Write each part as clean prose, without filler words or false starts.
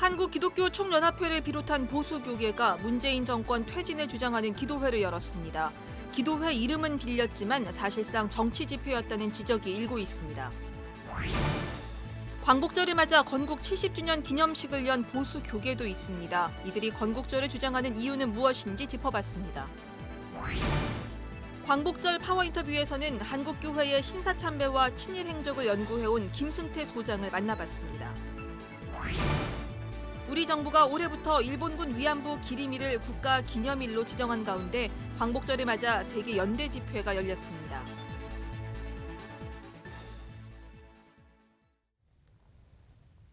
한국기독교총연합회를 비롯한 보수교계가 문재인 정권 퇴진을 주장하는 기도회를 열었습니다. 기도회 이름은 빌렸지만 사실상 정치 집회였다는 지적이 일고 있습니다. 광복절을 맞아 건국 70주년 기념식을 연 보수교계도 있습니다. 이들이 건국절을 주장하는 이유는 무엇인지 짚어봤습니다. 광복절 파워 인터뷰에서는 한국교회의 신사참배와 친일 행적을 연구해온 김승태 소장을 만나봤습니다. 우리 정부가 올해부터 일본군 위안부 기리미를 국가 기념일로 지정한 가운데 광복절을 맞아 세계 연대 집회가 열렸습니다.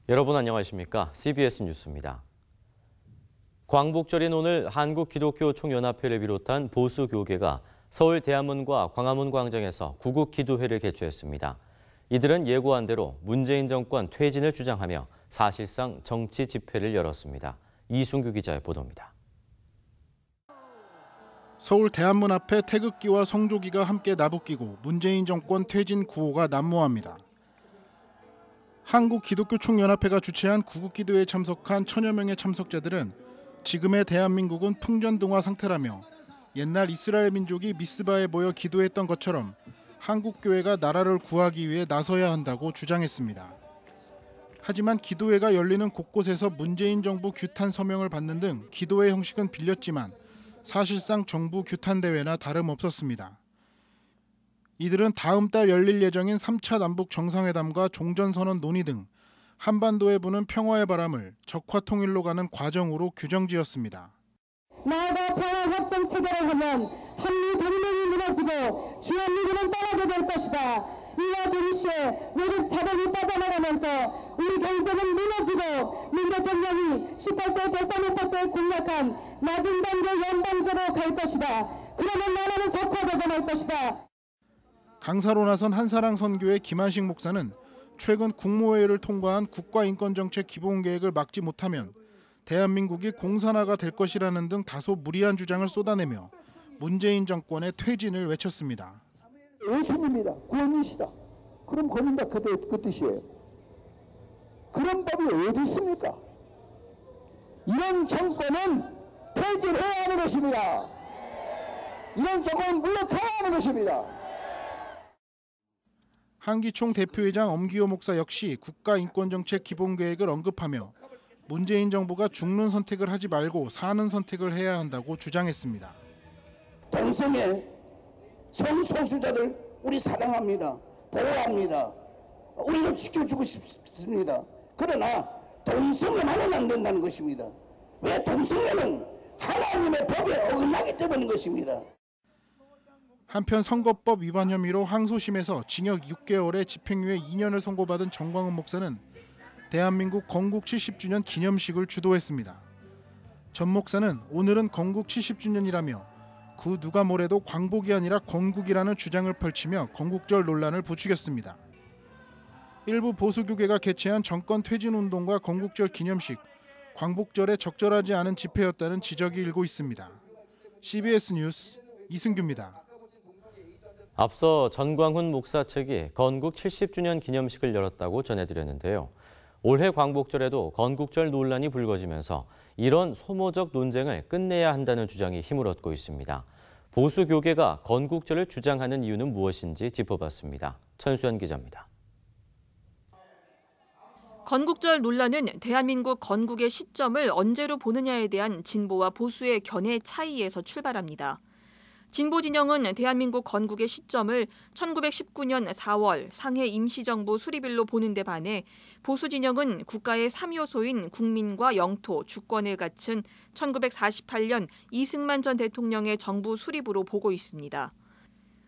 여러분 안녕하십니까? CBS 뉴스입니다. 광복절인 오늘 한국기독교총연합회를 비롯한 보수교계가 서울 대한문과 광화문 광장에서 구국기도회를 개최했습니다. 이들은 예고한 대로 문재인 정권 퇴진을 주장하며 사실상 정치 집회를 열었습니다. 이순규 기자의 보도입니다. 서울 대한문 앞에 태극기와 성조기가 함께 나부끼고 문재인 정권 퇴진 구호가 난무합니다. 한국기독교총연합회가 주최한 구국기도회에 참석한 천여 명의 참석자들은 지금의 대한민국은 풍전등화 상태라며 옛날 이스라엘 민족이 미스바에 모여 기도했던 것처럼 한국교회가 나라를 구하기 위해 나서야 한다고 주장했습니다. 하지만 기도회가 열리는 곳곳에서 문재인 정부 규탄 서명을 받는 등 기도회 형식은 빌렸지만 사실상 정부 규탄 대회나 다름없었습니다. 이들은 다음 달 열릴 예정인 3차 남북 정상회담과 종전선언 논의 등 한반도에 부는 평화의 바람을 적화 통일로 가는 과정으로 규정지었습니다. 나아가 평화협정 체결을 하면 한미 동맹이 무너지고 주한미군은 떠나게 될 것이다. 이와 동시에 외국 자본이 빠져나가면서 우리 경제는 무너지고 문 대통령이 18대 대선 후보 때 공약한 낮은 단계 연방제로 갈 것이다. 그러면 나라는 적화되고 말 것이다. 강사로 나선 한사랑 선교회 김한식 목사는 최근 국무회의를 통과한 국가인권정책 기본계획을 막지 못하면 대한민국이 공산화가 될 것이라는 등 다소 무리한 주장을 쏟아내며 문재인 정권의 퇴진을 외쳤습니다. 예수님이다, 구원이시다. 그럼 걸린다 그 뜻이에요. 그런 법이 어디 있습니까? 이런 정권은 퇴진해야 하는 것입니다. 이런 정권은 물러가야 하는 것입니다. 한기총 대표회장 엄기호 목사 역시 국가인권정책 기본계획을 언급하며 문재인 정부가 죽는 선택을 하지 말고 사는 선택을 해야 한다고 주장했습니다. 동성애 성소수자들 우리 사랑합니다. 보호합니다. 우리도 지켜주고 싶습니다. 그러나 동성애만은 안 된다는 것입니다. 왜 동성애는 하나님의 법에 어긋나기 때문인 것입니다. 한편 선거법 위반 혐의로 항소심에서 징역 6개월에 집행유예 2년을 선고받은 정광훈 목사는 대한민국 건국 70주년 기념식을 주도했습니다. 전 목사는 오늘은 건국 70주년이라며 그 누가 뭐래도 광복이 아니라 건국이라는 주장을 펼치며 건국절 논란을 부추겼습니다. 일부 보수교계가 개최한 정권 퇴진운동과 건국절 기념식, 광복절에 적절하지 않은 집회였다는 지적이 일고 있습니다. CBS 뉴스 이승규입니다. 앞서 전광훈 목사 측이 건국 70주년 기념식을 열었다고 전해드렸는데요. 올해 광복절에도 건국절 논란이 불거지면서 이런 소모적 논쟁을 끝내야 한다는 주장이 힘을 얻고 있습니다. 보수 교계가 건국절을 주장하는 이유는 무엇인지 짚어봤습니다. 천수연 기자입니다. 건국절 논란은 대한민국 건국의 시점을 언제로 보느냐에 대한 진보와 보수의 견해 차이에서 출발합니다. 진보 진영은 대한민국 건국의 시점을 1919년 4월 상해 임시정부 수립일로 보는 데 반해 보수 진영은 국가의 3요소인 국민과 영토, 주권을 갖춘 1948년 이승만 전 대통령의 정부 수립으로 보고 있습니다.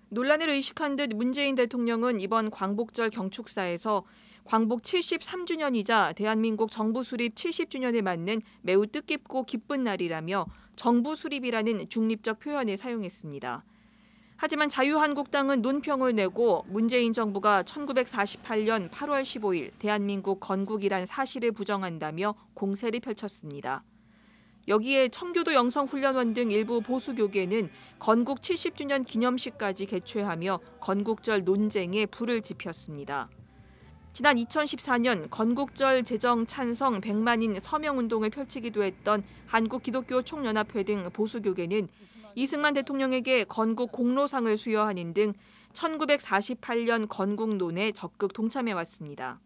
논란을 의식한 듯 문재인 대통령은 이번 광복절 경축사에서 광복 73주년이자 대한민국 정부 수립 70주년에 맞는 매우 뜻깊고 기쁜 날이라며 정부 수립이라는 중립적 표현을 사용했습니다. 하지만 자유한국당은 논평을 내고 문재인 정부가 1948년 8월 15일 대한민국 건국이란 사실을 부정한다며 공세를 펼쳤습니다. 여기에 청교도 영성훈련원 등 일부 보수교계는 건국 70주년 기념식까지 개최하며 건국절 논쟁에 불을 지폈습니다. 지난 2014년 건국절 제정 찬성 100만인 서명운동을 펼치기도 했던 한국기독교총연합회 등 보수교계는 이승만 대통령에게 건국 공로상을 수여하는 등 1948년 건국론에 적극 동참해왔습니다.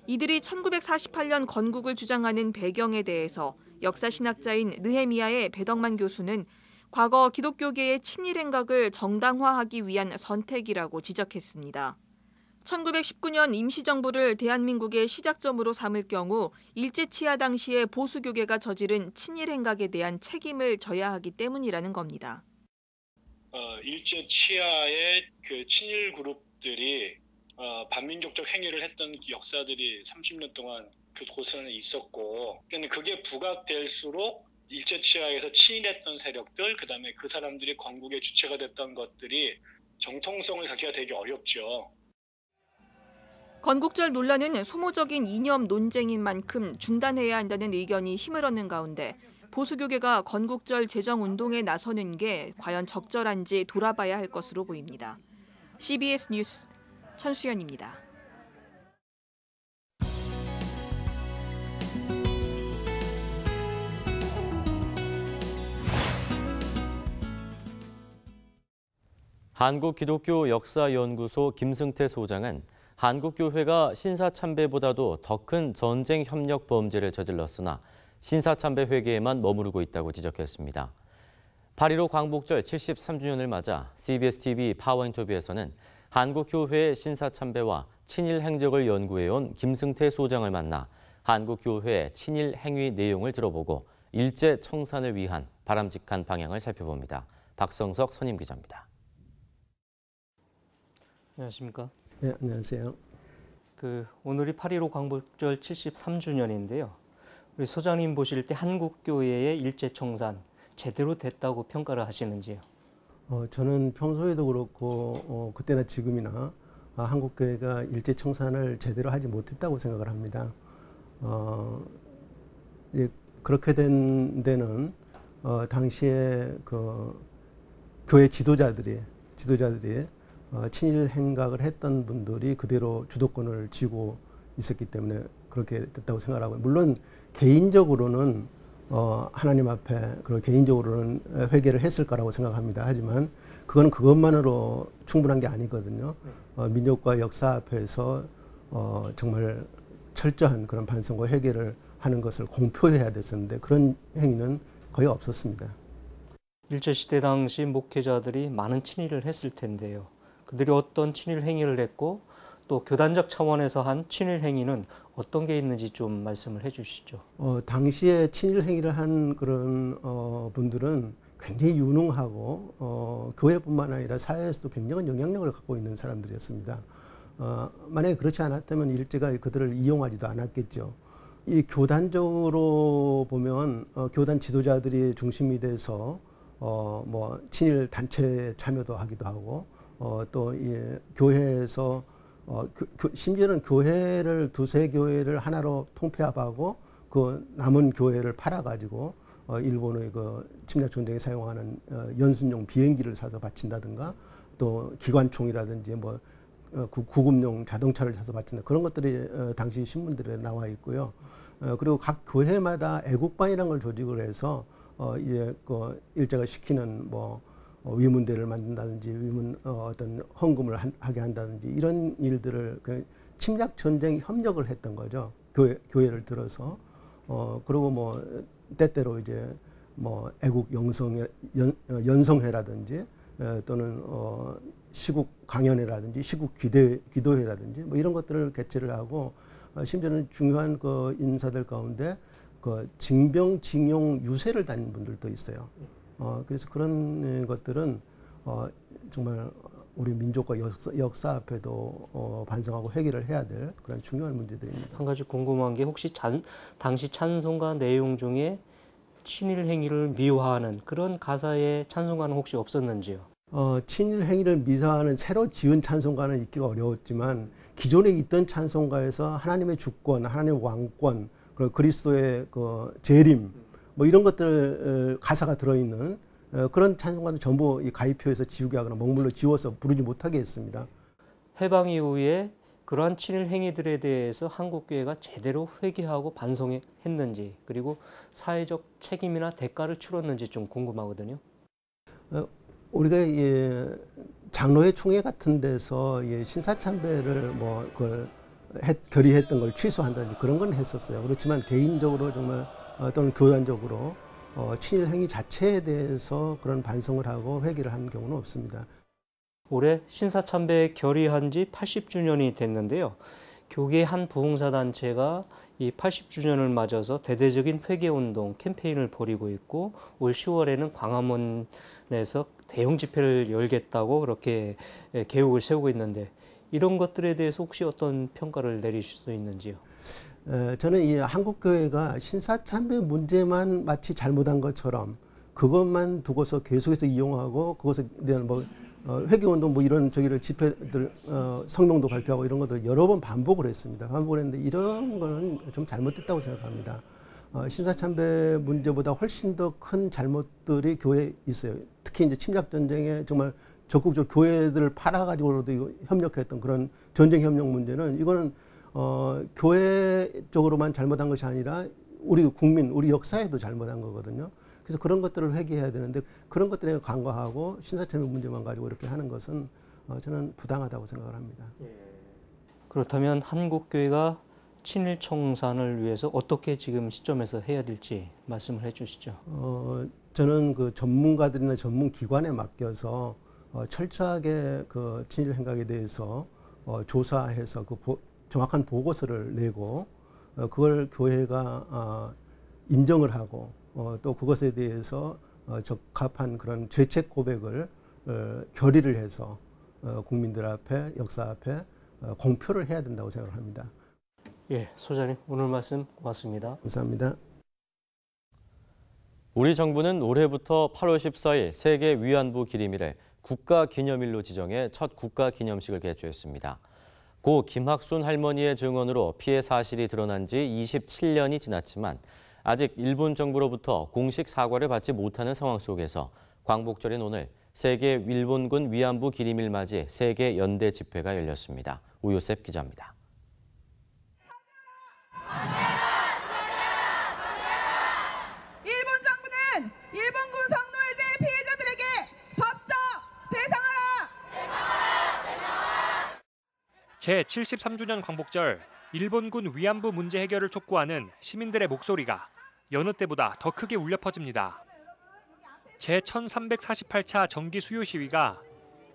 이들이 1948년 건국을 주장하는 배경에 대해서 역사신학자인 느헤미야의 배덕만 교수는 과거 기독교계의 친일 행각을 정당화하기 위한 선택이라고 지적했습니다. 1919년 임시정부를 대한민국의 시작점으로 삼을 경우 일제치하 당시의 보수교계가 저지른 친일 행각에 대한 책임을 져야 하기 때문이라는 겁니다. 일제치하의 그 친일 그룹들이 반민족적 행위를 했던 역사들이 30년 동안 그 고스란히 있었고, 그게 부각될수록 일제치하에서 친일했던 세력들, 그다음에 그 사람들이 건국의 주체가 됐던 것들이 정통성을 갖기가 되게 어렵죠. 건국절 논란은 소모적인 이념 논쟁인 만큼 중단해야 한다는 의견이 힘을 얻는 가운데 보수교계가 건국절 제정 운동에 나서는 게 과연 적절한지 돌아봐야 할 것으로 보입니다. CBS 뉴스 천수연입니다. 한국기독교역사연구소 김승태 소장은 한국교회가 신사참배보다도 더 큰 전쟁 협력 범죄를 저질렀으나 신사참배 회계에만 머무르고 있다고 지적했습니다. 8.15 광복절 73주년을 맞아 CBS-TV 파워인터뷰에서는 한국교회의 신사참배와 친일 행적을 연구해온 김승태 소장을 만나 한국교회의 친일 행위 내용을 들어보고 일제 청산을 위한 바람직한 방향을 살펴봅니다. 박성석 선임 기자입니다. 안녕하십니까? 네, 안녕하세요. 오늘이 8.15 광복절 73주년인데요. 우리 소장님 보실 때 한국교회의 일제청산 제대로 됐다고 평가를 하시는지요? 저는 평소에도 그렇고 그때나 지금이나 한국교회가 일제청산을 제대로 하지 못했다고 생각을 합니다. 그렇게 된 데는 당시에 그 교회 지도자들이 친일 행각을 했던 분들이 그대로 주도권을 쥐고 있었기 때문에 그렇게 됐다고 생각하고, 물론 개인적으로는 하나님 앞에 그리고 개인적으로는 회개를 했을 거라고 생각합니다. 하지만 그건 그것만으로 충분한 게 아니거든요. 민족과 역사 앞에서 정말 철저한 그런 반성과 회개를 하는 것을 공표해야 됐었는데 그런 행위는 거의 없었습니다. 일제시대 당시 목회자들이 많은 친일을 했을 텐데요. 그들이 어떤 친일 행위를 했고 또 교단적 차원에서 한 친일 행위는 어떤 게 있는지 좀 말씀을 해 주시죠. 당시에 친일 행위를 한 그런 분들은 굉장히 유능하고 교회뿐만 아니라 사회에서도 굉장한 영향력을 갖고 있는 사람들이었습니다. 만약에 그렇지 않았다면 일제가 그들을 이용하지도 않았겠죠. 이 교단적으로 보면 교단 지도자들이 중심이 돼서 뭐 친일 단체에 참여도 하기도 하고 또 이 교회에서 심지어는 교회를 두세 교회를 하나로 통폐합하고 그 남은 교회를 팔아가지고 일본의 그 침략 전쟁에 사용하는 연습용 비행기를 사서 바친다든가 또 기관총이라든지 뭐 구급용 자동차를 사서 바친다, 그런 것들이 당시 신문들에 나와 있고요. 그리고 각 교회마다 애국반이라는 걸 조직을 해서 이제 그 일제가 시키는 뭐 위문대를 만든다든지 어떤 헌금을 하게 한다든지 이런 일들을 그 침략 전쟁 협력을 했던 거죠. 교회를 들어서 그리고 뭐 때때로 이제 뭐 애국 연성회라든지 또는 시국 강연회라든지 시국 기도회라든지 뭐 이런 것들을 개최를 하고 심지어는 중요한 그 인사들 가운데 그 징병징용 유세를 다닌 분들도 있어요. 그래서 그런 것들은 정말 우리 민족과 역사 앞에도 반성하고 회개를 해야 될 그런 중요한 문제들입니다. 한 가지 궁금한 게 혹시 당시 찬송가 내용 중에 친일 행위를 미화하는 그런 가사의 찬송가는 혹시 없었는지요? 친일 행위를 미화하는 새로 지은 찬송가는 있기가 어려웠지만 기존에 있던 찬송가에서 하나님의 주권, 하나님의 왕권, 그리고 그리스도의 그 재림 뭐 이런 것들 가사가 들어있는 그런 찬송가는 전부 이 가입표에서 지우게 하거나 먹물로 지워서 부르지 못하게 했습니다. 해방 이후에 그러한 친일 행위들에 대해서 한국교회가 제대로 회개하고 반성했는지, 그리고 사회적 책임이나 대가를 치렀는지 좀 궁금하거든요. 우리가 장로회 총회 같은 데서 신사참배를 그걸 결의했던 걸 취소한다든지 그런 건 했었어요. 그렇지만 개인적으로 정말 또는 교단적으로 친일 행위 자체에 대해서 그런 반성을 하고 회개를 한 경우는 없습니다. 올해 신사참배 결의한 지 80주년이 됐는데요. 교계 한 부흥사단체가 이 80주년을 맞아서 대대적인 회개운동 캠페인을 벌이고 있고, 올 10월에는 광화문에서 대형 집회를 열겠다고 그렇게 계획을 세우고 있는데, 이런 것들에 대해서 혹시 어떤 평가를 내리실 수 있는지요? 저는 이 한국교회가 신사참배 문제만 마치 잘못한 것처럼 그것만 두고서 계속해서 이용하고 그것에 대한 회개운동 이런 집회들 성명도 발표하고 이런 것들 여러 번 반복을 했습니다. 반복을 했는데 이런 거는 좀 잘못됐다고 생각합니다. 신사참배 문제보다 훨씬 더 큰 잘못들이 교회에 있어요. 특히 이제 침략 전쟁에 정말 적극적으로 교회들을 팔아가지고도 협력했던 그런 전쟁 협력 문제는, 이거는 교회 쪽으로만 잘못한 것이 아니라 우리 국민, 우리 역사에도 잘못한 거거든요. 그래서 그런 것들을 회개해야 되는데, 그런 것들에 간과하고 신사참배 문제만 가지고 이렇게 하는 것은 저는 부당하다고 생각을 합니다. 그렇다면 한국교회가 친일 청산을 위해서 어떻게 지금 시점에서 해야 될지 말씀을 해주시죠. 저는 그 전문가들이나 전문기관에 맡겨서 철저하게 그 친일 행각에 대해서 조사해서 정확한 보고서를 내고, 그걸 교회가 인정을 하고 또 그것에 대해서 적합한 그런 죄책 고백을 결의를 해서 국민들 앞에, 역사 앞에 공표를 해야 된다고 생각합니다. 예, 소장님 오늘 말씀 고맙습니다. 감사합니다. 우리 정부는 올해부터 8월 14일 세계 위안부 기림일을 국가기념일로 지정해 첫 국가기념식을 개최했습니다. 고 김학순 할머니의 증언으로 피해 사실이 드러난 지 27년이 지났지만 아직 일본 정부로부터 공식 사과를 받지 못하는 상황 속에서 광복절인 오늘 세계 일본군 위안부 기림일 맞이 세계 연대 집회가 열렸습니다. 우효셉 기자입니다. 일본 정부는 일본군 성노예제 피해자들에게 법적 배상하라! 제73주년 광복절, 일본군 위안부 문제 해결을 촉구하는 시민들의 목소리가 여느 때보다 더 크게 울려 퍼집니다. 제1348차 정기 수요 시위가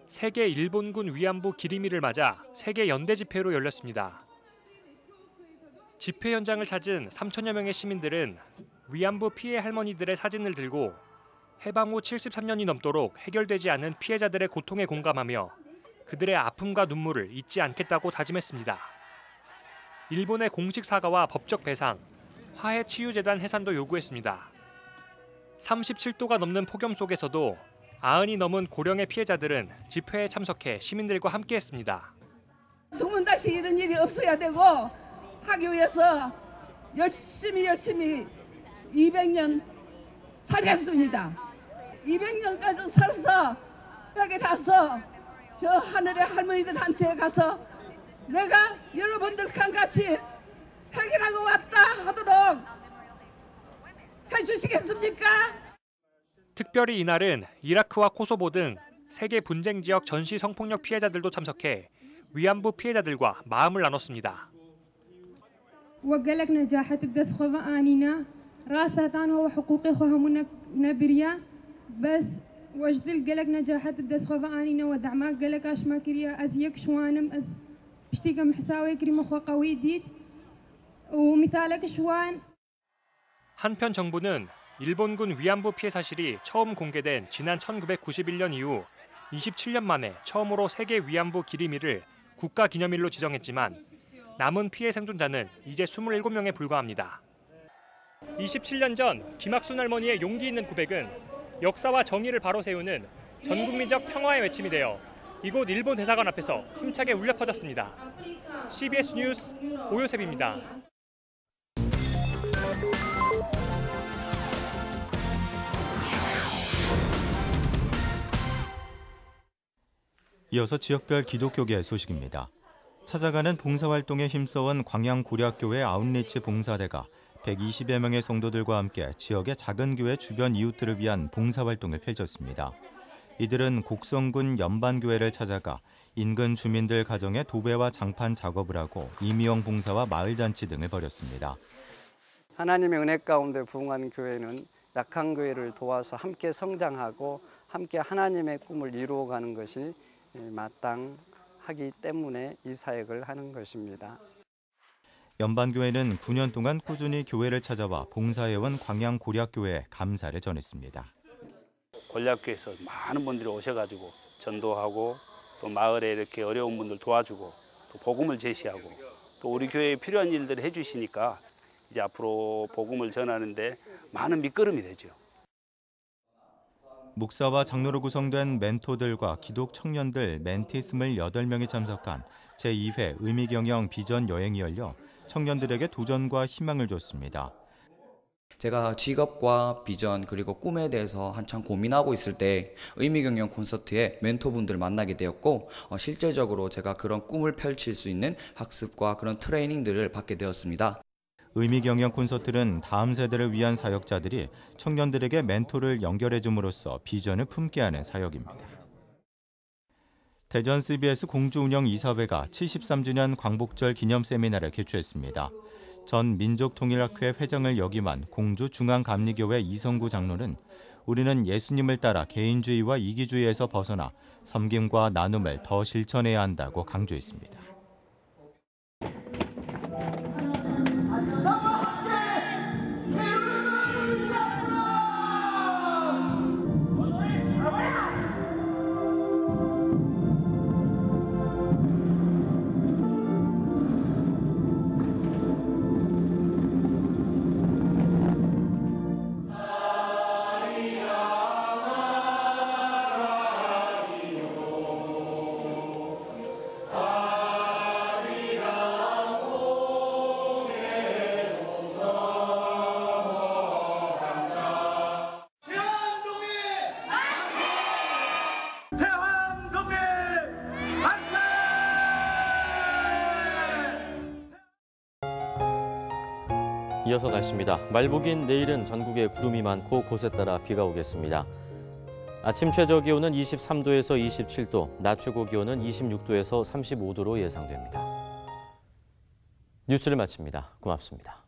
세계 일본군 위안부 기림일을 맞아 세계 연대 집회로 열렸습니다. 집회 현장을 찾은 3천여 명의 시민들은 위안부 피해 할머니들의 사진을 들고 해방 후 73년이 넘도록 해결되지 않은 피해자들의 고통에 공감하며 그들의 아픔과 눈물을 잊지 않겠다고 다짐했습니다. 일본의 공식 사과와 법적 배상, 화해치유재단 해산도 요구했습니다. 37도가 넘는 폭염 속에서도 90이 넘은 고령의 피해자들은 집회에 참석해 시민들과 함께했습니다. 두면 다시 이런 일이 없어야 되고 하기 위해서 열심히 200년 살겠습니다. 200년까지 살아서 여기 가서 저 하늘의 할머니들한테 가서 내가 여러분들과 같이 해결하고 왔다 하도록 해주시겠습니까? 특별히 이날은 이라크와 코소보 등 세계 분쟁 지역 전시 성폭력 피해자들도 참석해 위안부 피해자들과 마음을 나눴습니다. وقالك نجاح تبدا سخوفا انينا راسها تان هو حقوقي خوهم نبريا بس وجدل قالك نجاح تبدا سخوفا انينا ودعماك قالك اش ما كريا ازيك شوانم از بشتيك محساوي كريم اخو قوي ديت ومثالك شوان. 한편 정부는 일본군 위안부 피해 사실이 처음 공개된 지난 1991년 이후 27년 만에 처음으로 세계 위안부 기림일을 국가기념일로 지정했지만 남은 피해 생존자는 이제 27명에 불과합니다. 27년 전 김학순 할머니의 용기 있는 고백은 역사와 정의를 바로 세우는 전국민적 평화의 외침이 되어 이곳 일본 대사관 앞에서 힘차게 울려 퍼졌습니다. CBS 뉴스 오효셉입니다. 이어서 지역별 기독교계 소식입니다. 찾아가는 봉사활동에 힘써온 광양고려교회 아웃리치 봉사대가 120여 명의 성도들과 함께 지역의 작은 교회 주변 이웃들을 위한 봉사활동을 펼쳤습니다. 이들은 곡성군 연반교회를 찾아가 인근 주민들 가정에 도배와 장판 작업을 하고 임의용 봉사와 마을잔치 등을 벌였습니다. 하나님의 은혜 가운데 부흥한 교회는 약한 교회를 도와서 함께 성장하고 함께 하나님의 꿈을 이루어가는 것이 마땅하기 때문에 이 사역을 하는 것입니다. 연반교회는 9년 동안 꾸준히 교회를 찾아와 봉사해온 광양고려교회에 감사를 전했습니다. 고려교회에서 많은 분들이 오셔가지고 전도하고 또 마을에 이렇게 어려운 분들 도와주고 또 복음을 제시하고 또 우리 교회에 필요한 일들을 해주시니까 이제 앞으로 복음을 전하는데 많은 밑거름이 되죠. 목사와 장로로 구성된 멘토들과 기독 청년들 멘티 28명이 참석한 제2회 의미경영 비전 여행이 열려 청년들에게 도전과 희망을 줬습니다. 제가 직업과 비전 그리고 꿈에 대해서 한참 고민하고 있을 때 의미경영 콘서트에 멘토분들을 만나게 되었고 실제적으로 제가 그런 꿈을 펼칠 수 있는 학습과 그런 트레이닝들을 받게 되었습니다. 의미경영 콘서트는 다음 세대를 위한 사역자들이 청년들에게 멘토를 연결해 줌으로써 비전을 품게 하는 사역입니다. 대전 CBS 공주운영 이사회가 73주년 광복절 기념 세미나를 개최했습니다. 전 민족통일학회 회장을 역임한 공주중앙감리교회 이성구 장로는 우리는 예수님을 따라 개인주의와 이기주의에서 벗어나 섬김과 나눔을 더 실천해야 한다고 강조했습니다. 이어서 날씨입니다. 말복인 내일은 전국에 구름이 많고 곳에 따라 비가 오겠습니다. 아침 최저 기온은 23도에서 27도, 낮 최고 기온은 26도에서 35도로 예상됩니다. 뉴스를 마칩니다. 고맙습니다.